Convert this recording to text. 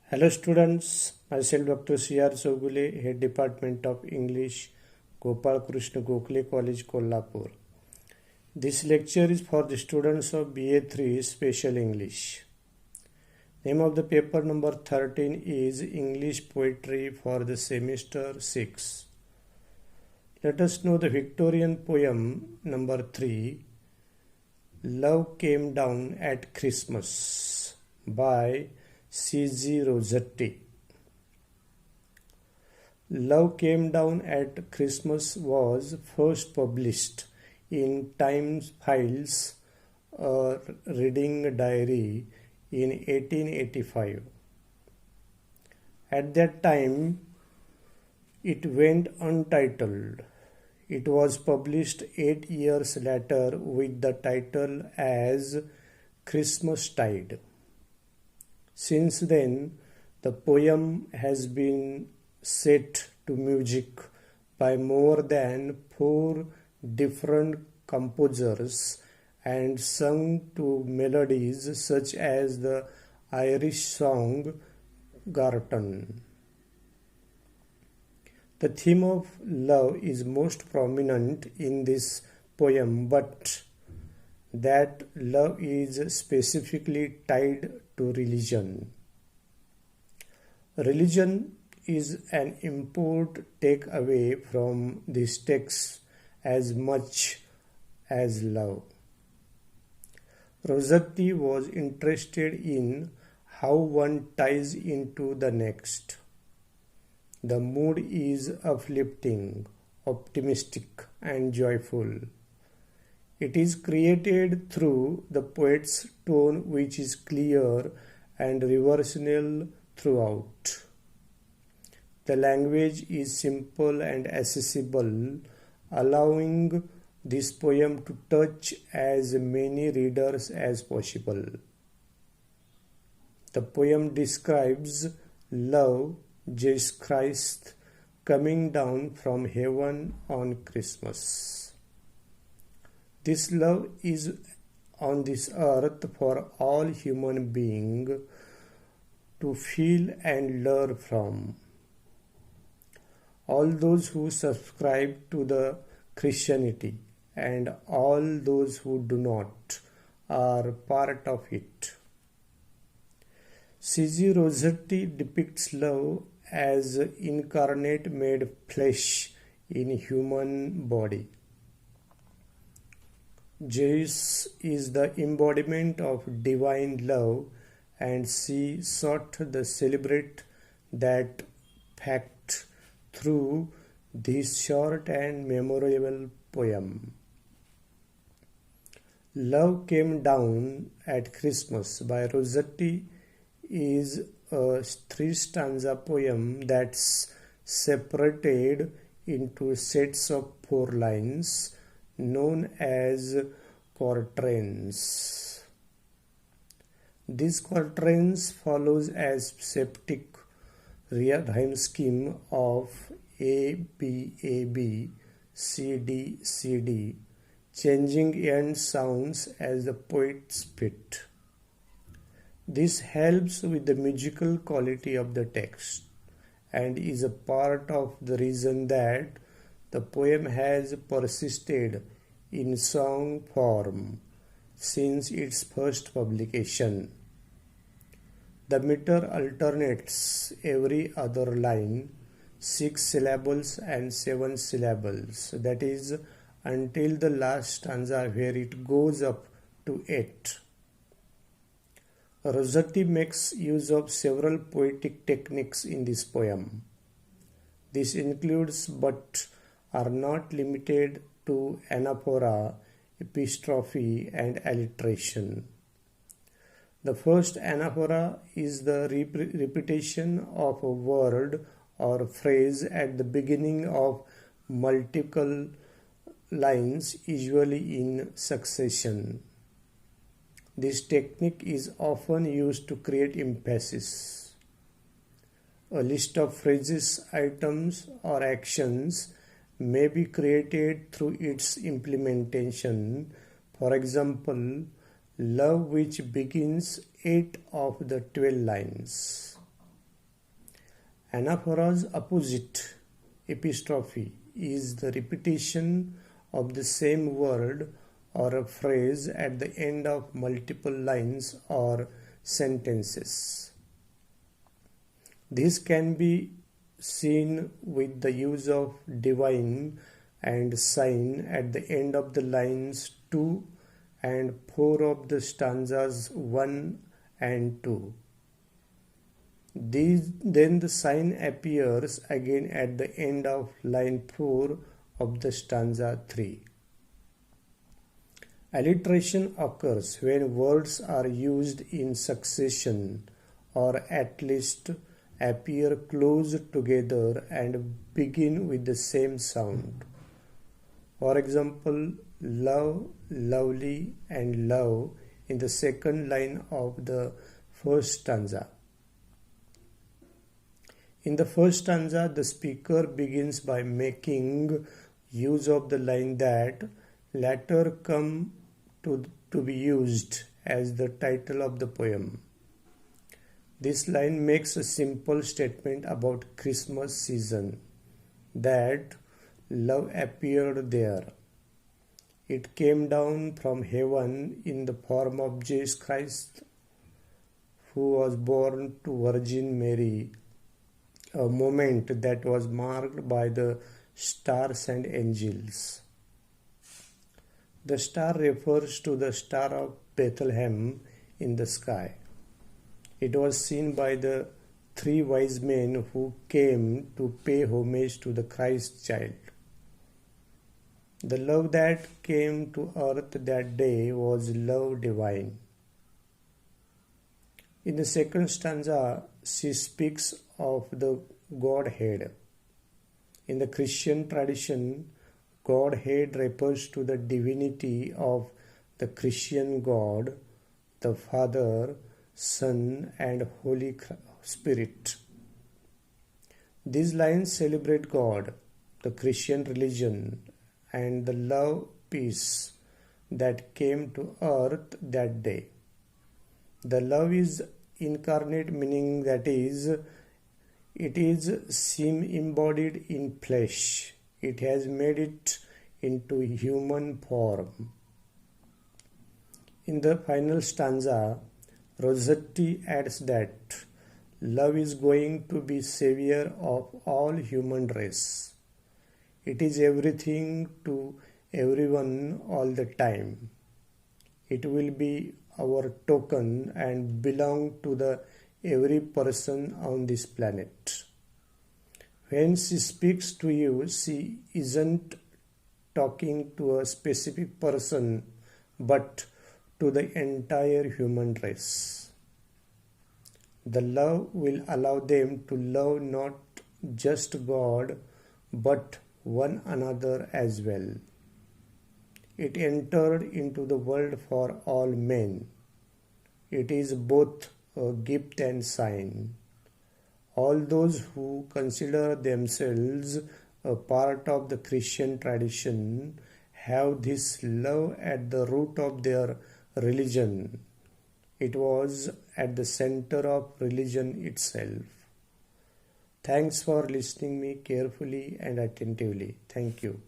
Hello students, myself Dr. C.R.Chougule, Head Department of English, Gopal Krishna Gokhale College, Kolhapur. This lecture is for the students of B.A.3 Special English. Name of the paper number 13 is English Poetry for the Semester 6. Let us know the Victorian poem number 3, Love Came Down at Christmas by C.R.Chougule. Love Came Down at Christmas was first published in Times Files, a reading diary, in 1885. At that time, it went untitled. It was published 8 years later with the title as Christmas Tide. Since then, the poem has been set to music by more than 4 different composers and sung to melodies such as the Irish song Garton. The theme of love is most prominent in this poem, but that love is specifically tied to religion. Religion is an import takeaway from this text as much as love. Rossetti was interested in how one ties into the next. The mood is uplifting, optimistic, and joyful. It is created through the poet's tone, which is clear and reversional throughout. The language is simple and accessible, allowing this poem to touch as many readers as possible. The poem describes love, Jesus Christ, coming down from heaven on Christmas. This love is on this earth for all human beings to feel and learn from. All those who subscribe to the Christianity and all those who do not are part of it. C.R.Chougule depicts love as incarnate made flesh in human body. Jesus is the embodiment of divine love, and she sought to celebrate that fact through this short and memorable poem. Love Came Down at Christmas by Rossetti is a 3-stanza poem that's separated into sets of 4 lines known as quatrains. These quatrains follows as septic rhyme scheme of A, B, A, B, C, D, C, D, changing end sounds as the poet spit. This helps with the musical quality of the text and is a part of the reason that the poem has persisted in song form since its first publication. The meter alternates every other line, 6 syllables and 7 syllables, that is, until the last stanza where it goes up to 8. Rossetti makes use of several poetic techniques in this poem. This includes but are not limited to anaphora, epistrophe, and alliteration. The first anaphora is the repetition of a word or phrase at the beginning of multiple lines, usually in succession. This technique is often used to create emphasis. A list of phrases, items, or actions may be created through its implementation. For example, love which begins 8 of the 12 lines. Anaphora's opposite, epistrophe, is the repetition of the same word or a phrase at the end of multiple lines or sentences. This can be seen with the use of divine and sign at the end of the lines 2 and 4 of the stanzas 1 and 2. Then the sign appears again at the end of line 4 of the stanza 3. Alliteration occurs when words are used in succession or at least appear close together and begin with the same sound. For example, love, lovely, and love in the second line of the first stanza. In the first stanza, the speaker begins by making use of the line that later come to be used as the title of the poem. This line makes a simple statement about Christmas season, that love appeared there. It came down from heaven in the form of Jesus Christ, who was born to Virgin Mary, a moment that was marked by the stars and angels. The star refers to the star of Bethlehem in the sky. It was seen by the 3 wise men who came to pay homage to the Christ child. The love that came to earth that day was love divine. In the second stanza, she speaks of the Godhead. In the Christian tradition, Godhead refers to the divinity of the Christian God, the Father, Son, and Holy Spirit. These lines celebrate God, the Christian religion, and the love peace that came to earth that day. The love is incarnate, meaning that is, it is seen embodied in flesh. It has made it into human form. In the final stanza, Rossetti adds that love is going to be savior of all human race. It is everything to everyone all the time. It will be our token and belong to the every person on this planet. When she speaks to you, she isn't talking to a specific person, but to the entire human race. The love will allow them to love not just God, but one another as well. It entered into the world for all men. It is both a gift and sign. All those who consider themselves a part of the Christian tradition have this love at the root of their religion. It was at the center of religion itself. Thanks for listening me carefully and attentively. Thank you.